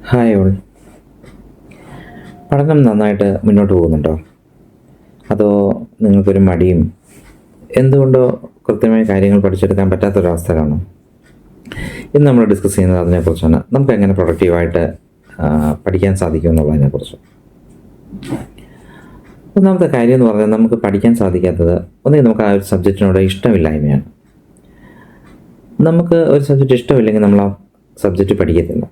Hi all. പഠനം നന്നായിട്ട് മുന്നോട്ട് പോകുന്നുണ്ടോ? അതോ നിങ്ങൾക്കൊരു മടിയും എന്തുകൊണ്ടോ കൃത്യമായ കാര്യങ്ങൾ പഠിച്ചെടുക്കാൻ പറ്റാത്തൊരവസ്ഥ കാണും? ഇന്ന് നമ്മൾ ഡിസ്കസ് ചെയ്യുന്നത് അതിനെക്കുറിച്ചാണ്. നമുക്ക് എങ്ങനെ പ്രൊഡക്റ്റീവായിട്ട് പഠിക്കാൻ സാധിക്കും എന്നുള്ളതിനെക്കുറിച്ച്. ഒന്നാമത്തെ കാര്യം എന്ന് പറഞ്ഞാൽ, നമുക്ക് പഠിക്കാൻ സാധിക്കാത്തത് ഒന്നുകിൽ നമുക്ക് ആ ഒരു സബ്ജക്റ്റിനോട് ഇഷ്ടമില്ലായ്മയാണ്. നമുക്ക് ഒരു സബ്ജക്റ്റ് ഇഷ്ടമില്ലെങ്കിൽ നമ്മൾ ആ സബ്ജക്റ്റ് പഠിക്കത്തില്ല.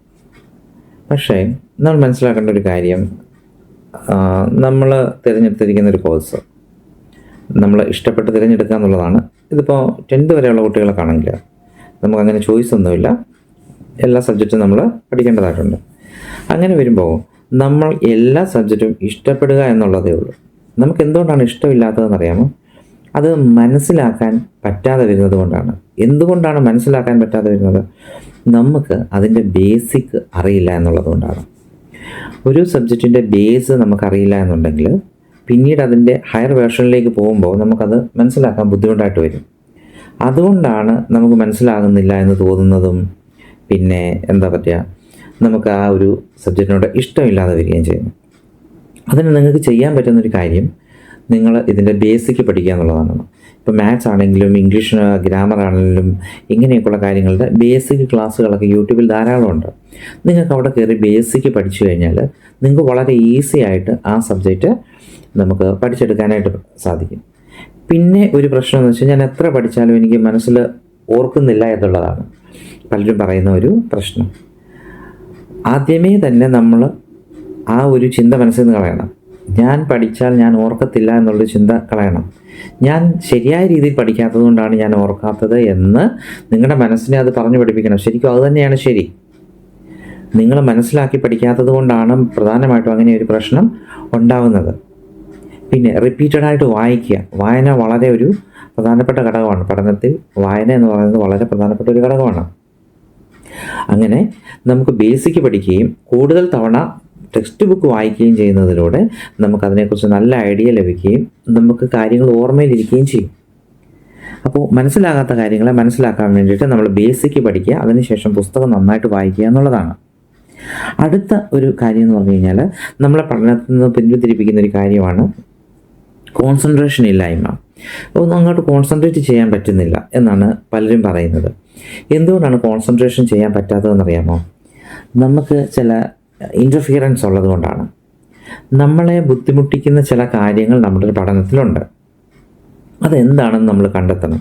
പക്ഷേ നമ്മൾ മനസ്സിലാക്കേണ്ട ഒരു കാര്യം, നമ്മൾ തിരഞ്ഞെടുത്തിരിക്കുന്ന ഒരു കോഴ്സ് നമ്മൾ ഇഷ്ടപ്പെട്ട് തിരഞ്ഞെടുക്കുക എന്നുള്ളതാണ്. ഇതിപ്പോൾ 10th വരെയുള്ള കുട്ടികൾക്കാണെങ്കിൽ നമുക്കങ്ങനെ ചോയ്സ് ഒന്നുമില്ല, എല്ലാ സബ്ജക്റ്റും നമ്മൾ പഠിക്കേണ്ടതായിട്ടുണ്ട്. അങ്ങനെ വരുമ്പോൾ നമ്മൾ എല്ലാ സബ്ജക്റ്റും ഇഷ്ടപ്പെടുക എന്നുള്ളതേ ഉള്ളൂ. നമുക്ക് എന്തുകൊണ്ടാണ് ഇഷ്ടമില്ലാത്തതെന്ന് അറിയാമോ? അത് മനസ്സിലാക്കാൻ പറ്റാതെ വരുന്നത് കൊണ്ടാണ്. എന്തുകൊണ്ടാണ് മനസ്സിലാക്കാൻ പറ്റാതെ വരുന്നത്? നമുക്ക് അതിൻ്റെ ബേസിക് അറിയില്ല എന്നുള്ളത് കൊണ്ടാണ്. ഒരു സബ്ജക്റ്റിൻ്റെ ബേസ് നമുക്കറിയില്ല എന്നുണ്ടെങ്കിൽ പിന്നീട് അതിൻ്റെ ഹയർ വേർഷനിലേക്ക് പോകുമ്പോൾ നമുക്കത് മനസ്സിലാക്കാൻ ബുദ്ധിമുട്ടായിട്ട് വരും. അതുകൊണ്ടാണ് നമുക്ക് മനസ്സിലാകുന്നില്ല എന്ന് തോന്നുന്നതും, പിന്നെ എന്താ പറ്റുക, നമുക്ക് ആ ഒരു സബ്ജക്റ്റിനോട് ഇഷ്ടമില്ലാതെ വരികയും ചെയ്യുന്നു. അതിന് നിങ്ങൾക്ക് ചെയ്യാൻ പറ്റുന്നൊരു കാര്യം, നിങ്ങൾ ഇതിൻ്റെ ബേസിക് പഠിക്കുക എന്നുള്ളതാണ്. ഇപ്പോൾ മാത്സ് ആണെങ്കിലും ഇംഗ്ലീഷ് ഗ്രാമർ ആണെങ്കിലും ഇങ്ങനെയൊക്കെയുള്ള കാര്യങ്ങളുടെ ബേസിക് ക്ലാസ്സുകളൊക്കെ യൂട്യൂബിൽ ധാരാളമുണ്ട്. നിങ്ങൾക്ക് അവിടെ കയറി ബേസിക് പഠിച്ചു കഴിഞ്ഞാൽ നിങ്ങൾക്ക് വളരെ ഈസി ആയിട്ട് ആ സബ്ജക്റ്റ് നമുക്ക് പഠിച്ചെടുക്കാനായിട്ട് സാധിക്കും. പിന്നെ ഒരു പ്രശ്നം എന്ന് വെച്ചാൽ, ഞാൻ എത്ര പഠിച്ചാലും എനിക്ക് മനസ്സിൽ ഓർക്കുന്നില്ല എന്നുള്ളതാണ് പലരും പറയുന്ന ഒരു പ്രശ്നം. ആദ്യമേ തന്നെ നമ്മൾ ആ ഒരു ചിന്ത മനസ്സിൽ നിന്ന് കളയണം. ഞാൻ പഠിച്ചാൽ ഞാൻ ഓർക്കത്തില്ല എന്നുള്ളൊരു ചിന്ത കളയണം. ഞാൻ ശരിയായ രീതിയിൽ പഠിക്കാത്തത് കൊണ്ടാണ് ഞാൻ ഓർക്കാത്തത് എന്ന് നിങ്ങളുടെ മനസ്സിനെ അത് പറഞ്ഞു പഠിപ്പിക്കണം. ശരിക്കും അത് തന്നെയാണ് ശരി. നിങ്ങൾ മനസ്സിലാക്കി പഠിക്കാത്തത് കൊണ്ടാണ് പ്രധാനമായിട്ടും അങ്ങനെ ഒരു പ്രശ്നം ഉണ്ടാവുന്നത്. പിന്നെ റിപ്പീറ്റഡായിട്ട് വായിക്കുക. വായന വളരെ ഒരു പ്രധാനപ്പെട്ട ഘടകമാണ്. പഠനത്തിൽ വായന എന്ന് പറയുന്നത് വളരെ പ്രധാനപ്പെട്ട ഒരു ഘടകമാണ്. അങ്ങനെ നമുക്ക് ബേസിക് പഠിക്കുകയും കൂടുതൽ തവണ ടെക്സ്റ്റ് ബുക്ക് വായിക്കുകയും ചെയ്യുന്നതിലൂടെ നമുക്കതിനെക്കുറിച്ച് നല്ല ഐഡിയ ലഭിക്കുകയും നമുക്ക് കാര്യങ്ങൾ ഓർമ്മയിലിരിക്കുകയും ചെയ്യും. അപ്പോൾ മനസ്സിലാകാത്ത കാര്യങ്ങളെ മനസ്സിലാക്കാൻ വേണ്ടിയിട്ട് നമ്മൾ ബേസിക് പഠിക്കുക, അതിനുശേഷം പുസ്തകം നന്നായിട്ട് വായിക്കുക എന്നുള്ളതാണ്. അടുത്ത ഒരു കാര്യം എന്ന് പറഞ്ഞു കഴിഞ്ഞാൽ, നമ്മളെ പഠനത്തിൽ നിന്ന് പിന്തിരിപ്പിക്കുന്ന ഒരു കാര്യമാണ് കോൺസെൻട്രേഷൻ ഇല്ലായ്മ. അപ്പോൾ അങ്ങോട്ട് കോൺസെൻട്രേറ്റ് ചെയ്യാൻ പറ്റുന്നില്ല എന്നാണ് പലരും പറയുന്നത്. എന്തുകൊണ്ടാണ് കോൺസെൻട്രേഷൻ ചെയ്യാൻ പറ്റാത്തതെന്നറിയാമോ? നമുക്ക് ചില ഇൻ്റർഫിയറൻസ് ഉള്ളത് കൊണ്ടാണ്. നമ്മളെ ബുദ്ധിമുട്ടിക്കുന്ന ചില കാര്യങ്ങൾ നമ്മുടെ പഠനത്തിലുണ്ട്. അതെന്താണെന്ന് നമ്മൾ കണ്ടെത്തണം.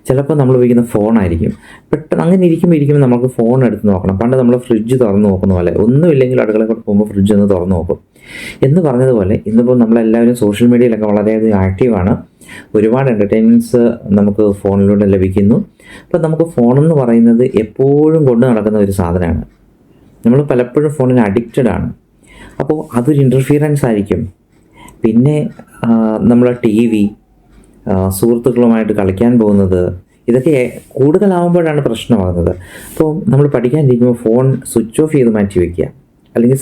ചിലപ്പോൾ നമ്മൾ ഉപയോഗിക്കുന്ന ഫോണായിരിക്കും. പെട്ടെന്ന് അങ്ങനെ ഇരിക്കുമ്പോൾ നമുക്ക് ഫോൺ എടുത്ത് നോക്കണം. പണ്ട് നമ്മൾ ഫ്രിഡ്ജ് തുറന്ന് നോക്കുന്ന പോലെ, ഒന്നുമില്ലെങ്കിൽ അടുക്കളയിൽ പോകുമ്പോൾ ഫ്രിഡ്ജ് ഒന്ന് തുറന്ന് നോക്കും എന്ന് പറഞ്ഞതുപോലെ, ഇന്നിപ്പോൾ നമ്മളെല്ലാവരും സോഷ്യൽ മീഡിയയിലൊക്കെ വളരെയധികം ആക്റ്റീവാണ്. ഒരുപാട് എൻ്റർടൈൻമെൻറ്റ്സ് നമുക്ക് ഫോണിലൂടെ ലഭിക്കുന്നു. അപ്പോൾ നമുക്ക് ഫോണെന്ന് പറയുന്നത് എപ്പോഴും കൊണ്ട് നടക്കുന്ന ഒരു സാധനമാണ്. നമ്മൾ പലപ്പോഴും ഫോണിന് അഡിക്റ്റഡ് ആണ്. അപ്പോൾ അതൊരു ഇൻ്റർഫിയറൻസ് ആയിരിക്കും. പിന്നെ നമ്മൾ TV, സുഹൃത്തുക്കളുമായിട്ട് കളിക്കാൻ പോകുന്നത്, ഇതൊക്കെ കൂടുതലാവുമ്പോഴാണ് പ്രശ്നമാകുന്നത്. അപ്പോൾ നമ്മൾ പഠിക്കാനിരിക്കുമ്പോൾ ഫോൺ സ്വിച്ച് ഓഫ് ചെയ്ത് മാറ്റി വയ്ക്കുക, അല്ലെങ്കിൽ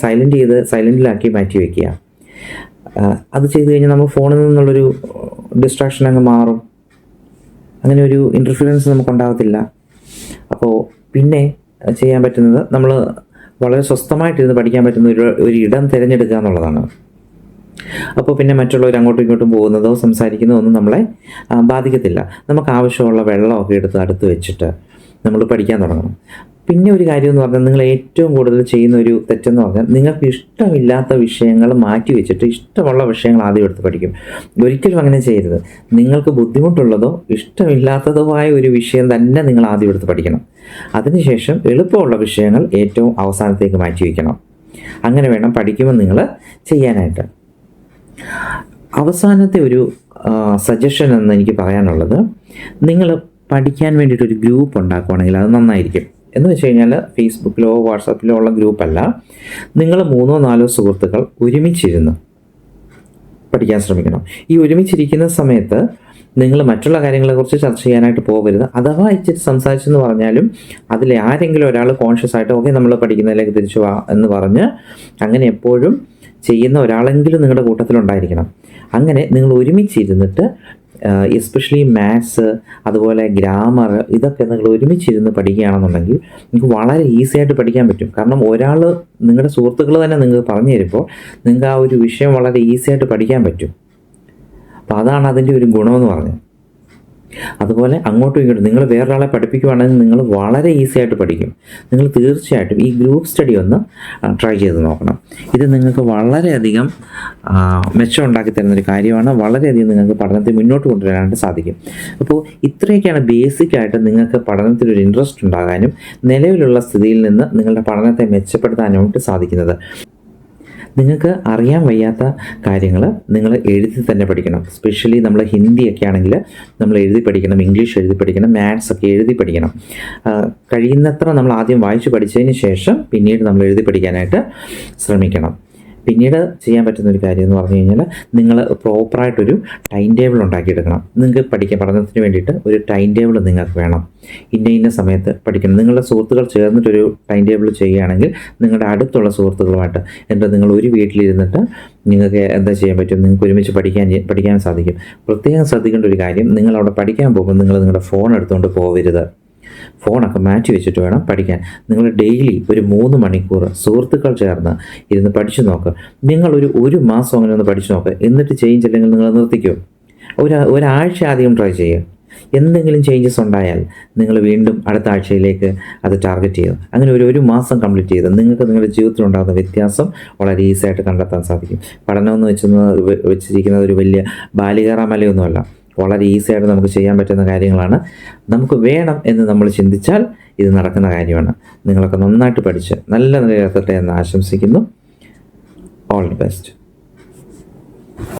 സൈലൻറ്റിലാക്കി മാറ്റി വയ്ക്കുക. അത് ചെയ്ത് കഴിഞ്ഞാൽ നമ്മൾ ഫോണിൽ നിന്നുള്ളൊരു ഡിസ്ട്രാക്ഷൻ അങ്ങ് മാറും. അങ്ങനെ ഒരു ഇൻ്റർഫിയറൻസ് നമുക്കുണ്ടാകത്തില്ല. അപ്പോൾ പിന്നെ ചെയ്യാൻ പറ്റുന്നത്, നമ്മൾ വളരെ സ്വസ്ഥമായിട്ടിരുന്ന് പഠിക്കാൻ പറ്റുന്ന ഒരു ഇടം തിരഞ്ഞെടുക്കുക എന്നുള്ളതാണ്. അപ്പോൾ പിന്നെ മറ്റുള്ളവർ അങ്ങോട്ടും ഇങ്ങോട്ടും പോകുന്നതോ സംസാരിക്കുന്നതോ ഒന്നും നമ്മളെ ബാധിക്കത്തില്ല. നമുക്ക് ആവശ്യമുള്ള വെള്ളമൊക്കെ എടുത്ത് അടുത്ത് വെച്ചിട്ട് നമ്മൾ പഠിക്കാൻ തുടങ്ങണം. പിന്നെ ഒരു കാര്യം എന്ന് പറഞ്ഞാൽ, നിങ്ങൾ ഏറ്റവും കൂടുതൽ ചെയ്യുന്ന ഒരു തെറ്റെന്ന് പറഞ്ഞാൽ, നിങ്ങൾക്ക് ഇഷ്ടമില്ലാത്ത വിഷയങ്ങൾ മാറ്റി വെച്ചിട്ട് ഇഷ്ടമുള്ള വിഷയങ്ങൾ ആദ്യം എടുത്ത് പഠിക്കും. ഒരിക്കലും അങ്ങനെ ചെയ്യരുത്. നിങ്ങൾക്ക് ബുദ്ധിമുട്ടുള്ളതോ ഇഷ്ടമില്ലാത്തതോ ആയ ഒരു വിഷയം തന്നെ നിങ്ങൾ ആദ്യം എടുത്ത് പഠിക്കണം. അതിനുശേഷം എളുപ്പമുള്ള വിഷയങ്ങൾ ഏറ്റവും അവസാനത്തേക്ക് മാറ്റി വയ്ക്കണം. അങ്ങനെ വേണം പഠിക്കുമ്പോൾ നിങ്ങൾ ചെയ്യാനായിട്ട്. അവസാനത്തെ ഒരു സജഷൻ എന്ന് എനിക്ക് പറയാനുള്ളത്, നിങ്ങൾ പഠിക്കാൻ വേണ്ടിയിട്ടൊരു ഗ്രൂപ്പ് ഉണ്ടാക്കുകയാണെങ്കിൽ അത് നന്നായിരിക്കും. എന്ന് വെച്ച് കഴിഞ്ഞാൽ, ഫേസ്ബുക്കിലോ വാട്സാപ്പിലോ ഉള്ള ഗ്രൂപ്പല്ല. നിങ്ങൾ 3-4 സുഹൃത്തുക്കൾ ഒരുമിച്ചിരുന്ന് പഠിക്കാൻ ശ്രമിക്കണം. ഈ ഒരുമിച്ചിരിക്കുന്ന സമയത്ത് നിങ്ങൾ മറ്റുള്ള കാര്യങ്ങളെക്കുറിച്ച് ചർച്ച ചെയ്യാനായിട്ട് പോകരുത്. അഥവാ ഇച്ചിരി സംസാരിച്ചെന്ന് പറഞ്ഞാലും അതിൽ ആരെങ്കിലും ഒരാൾ കോൺഷ്യസ് ആയിട്ട് ഓക്കെ നമ്മൾ പഠിക്കുന്നതിലേക്ക് തിരിച്ചു വാ എന്ന് പറഞ്ഞ് അങ്ങനെ എപ്പോഴും ചെയ്യുന്ന ഒരാളെങ്കിലും നിങ്ങളുടെ കൂട്ടത്തിലുണ്ടായിരിക്കണം. അങ്ങനെ നിങ്ങൾ ഒരുമിച്ചിരുന്നിട്ട് എസ്പെഷ്യലി മാത്സ്, അതുപോലെ ഗ്രാമർ, ഇതൊക്കെ നിങ്ങൾ ഒരുമിച്ചിരുന്ന് പഠിക്കുകയാണെന്നുണ്ടെങ്കിൽ നിങ്ങൾക്ക് വളരെ ഈസി ആയിട്ട് പഠിക്കാൻ പറ്റും. കാരണം ഒരാൾ, നിങ്ങളുടെ സുഹൃത്തുക്കൾ തന്നെ നിങ്ങൾക്ക് പറഞ്ഞു തരുമ്പോൾ നിങ്ങൾക്ക് ആ ഒരു വിഷയം വളരെ ഈസി ആയിട്ട് പഠിക്കാൻ പറ്റും. അപ്പോൾ അതാണ് അതിൻ്റെ ഒരു ഗുണമെന്ന് പറഞ്ഞത്. അതുപോലെ അങ്ങോട്ടും ഇങ്ങോട്ടും നിങ്ങൾ വേറൊരാളെ പഠിപ്പിക്കുകയാണെങ്കിൽ നിങ്ങൾ വളരെ ഈസി ആയിട്ട് പഠിക്കും. നിങ്ങൾ തീർച്ചയായിട്ടും ഈ ഗ്രൂപ്പ് സ്റ്റഡി ഒന്ന് ട്രൈ ചെയ്ത് നോക്കണം. ഇത് നിങ്ങൾക്ക് വളരെയധികം മെച്ചം ഉണ്ടാക്കി തരുന്നൊരു കാര്യമാണ്. വളരെയധികം നിങ്ങൾക്ക് പഠനത്തെ മുന്നോട്ട് കൊണ്ടുവരാനായിട്ട് സാധിക്കും. അപ്പോൾ ഇത്രയൊക്കെയാണ് ബേസിക്കായിട്ട് നിങ്ങൾക്ക് പഠനത്തിലൊരു ഇൻട്രസ്റ്റ് ഉണ്ടാകാനും നിലവിലുള്ള സ്ഥിതിയിൽ നിന്ന് നിങ്ങളുടെ പഠനത്തെ മെച്ചപ്പെടുത്താനായിട്ട് സാധിക്കുന്നത്. നിങ്ങൾക്ക് അറിയാൻ വയ്യാത്ത കാര്യങ്ങൾ നിങ്ങൾ എഴുതി തന്നെ പഠിക്കണം. സ്പെഷ്യലി നമ്മൾ ഹിന്ദിയൊക്കെ ആണെങ്കിൽ നമ്മൾ എഴുതി പഠിക്കണം, ഇംഗ്ലീഷ് എഴുതി പഠിക്കണം, മാത്സ് ഒക്കെ എഴുതി പഠിക്കണം. കഴിയുന്നത്ര നമ്മൾ ആദ്യം വായിച്ച് പഠിച്ചതിന് ശേഷം പിന്നീട് നമ്മൾ എഴുതി പഠിക്കാനായിട്ട് ശ്രമിക്കണം. പിന്നീട് ചെയ്യാൻ പറ്റുന്ന ഒരു കാര്യം എന്ന് പറഞ്ഞു കഴിഞ്ഞാൽ നിങ്ങൾ പ്രോപ്പറായിട്ടൊരു ടൈം ടേബിൾ ഉണ്ടാക്കിയെടുക്കണം. നിങ്ങൾക്ക് പഠനത്തിന് വേണ്ടിയിട്ട് ഒരു ടൈം ടേബിൾ നിങ്ങൾക്ക് വേണം. ഇന്ന സമയത്ത് പഠിക്കണം. നിങ്ങളുടെ സുഹൃത്തുക്കൾ ചേർന്നിട്ടൊരു ടൈം ടേബിൾ ചെയ്യുകയാണെങ്കിൽ നിങ്ങളുടെ അടുത്തുള്ള സുഹൃത്തുക്കളുമായിട്ട്, എന്നിട്ട് നിങ്ങൾ ഒരു വീട്ടിലിരുന്നിട്ട് നിങ്ങൾക്ക് എന്താ ചെയ്യാൻ പറ്റും, നിങ്ങൾക്ക് ഒരുമിച്ച് പഠിക്കാൻ സാധിക്കും. പ്രത്യേകം ശ്രദ്ധിക്കേണ്ട ഒരു കാര്യം, നിങ്ങൾ അവിടെ പഠിക്കാൻ പോകുമ്പോൾ നിങ്ങൾ നിങ്ങളുടെ ഫോൺ എടുത്തുകൊണ്ട് പോകരുത്. ഫോണൊക്കെ മാറ്റി വെച്ചിട്ട് വേണം പഠിക്കാൻ. നിങ്ങൾ ഡെയിലി ഒരു 3 മണിക്കൂർ സുഹൃത്തുക്കൾ ചേർന്ന് ഇരുന്ന് പഠിച്ചു നോക്കുക. ഒരു മാസം അങ്ങനെ ഒന്ന് പഠിച്ചു നോക്കുക. എന്നിട്ട് ചേഞ്ച് അല്ലെങ്കിൽ നിങ്ങൾ നിർത്തിക്കും. ഒരാഴ്ച ആദ്യം ട്രൈ ചെയ്യുക. എന്തെങ്കിലും ചേഞ്ചസ് ഉണ്ടായാൽ നിങ്ങൾ വീണ്ടും അടുത്ത ആഴ്ചയിലേക്ക് അത് ടാർഗറ്റ് ചെയ്യുക. അങ്ങനെ ഒരു മാസം കംപ്ലീറ്റ് ചെയ്ത് നിങ്ങൾക്ക് നിങ്ങളുടെ ജീവിതത്തിലുണ്ടാകുന്ന വ്യത്യാസം വളരെ ഈസി ആയിട്ട് കണ്ടെത്താൻ സാധിക്കും. പഠനമെന്ന് വെച്ചിരിക്കുന്നത് ഒരു വലിയ ബാലികേറാമലയൊന്നുമല്ല. വളരെ ഈസി ആയിട്ട് നമുക്ക് ചെയ്യാൻ പറ്റുന്ന കാര്യങ്ങളാണ്. നമുക്ക് വേണം എന്ന് നമ്മൾ ചിന്തിച്ചാൽ ഇത് നടക്കുന്ന കാര്യമാണ്. നിങ്ങളൊക്കെ നന്നായിട്ട് പഠിച്ച് നല്ല നിലയിലെത്തട്ടെ എന്ന് ആശംസിക്കുന്നു. All the best.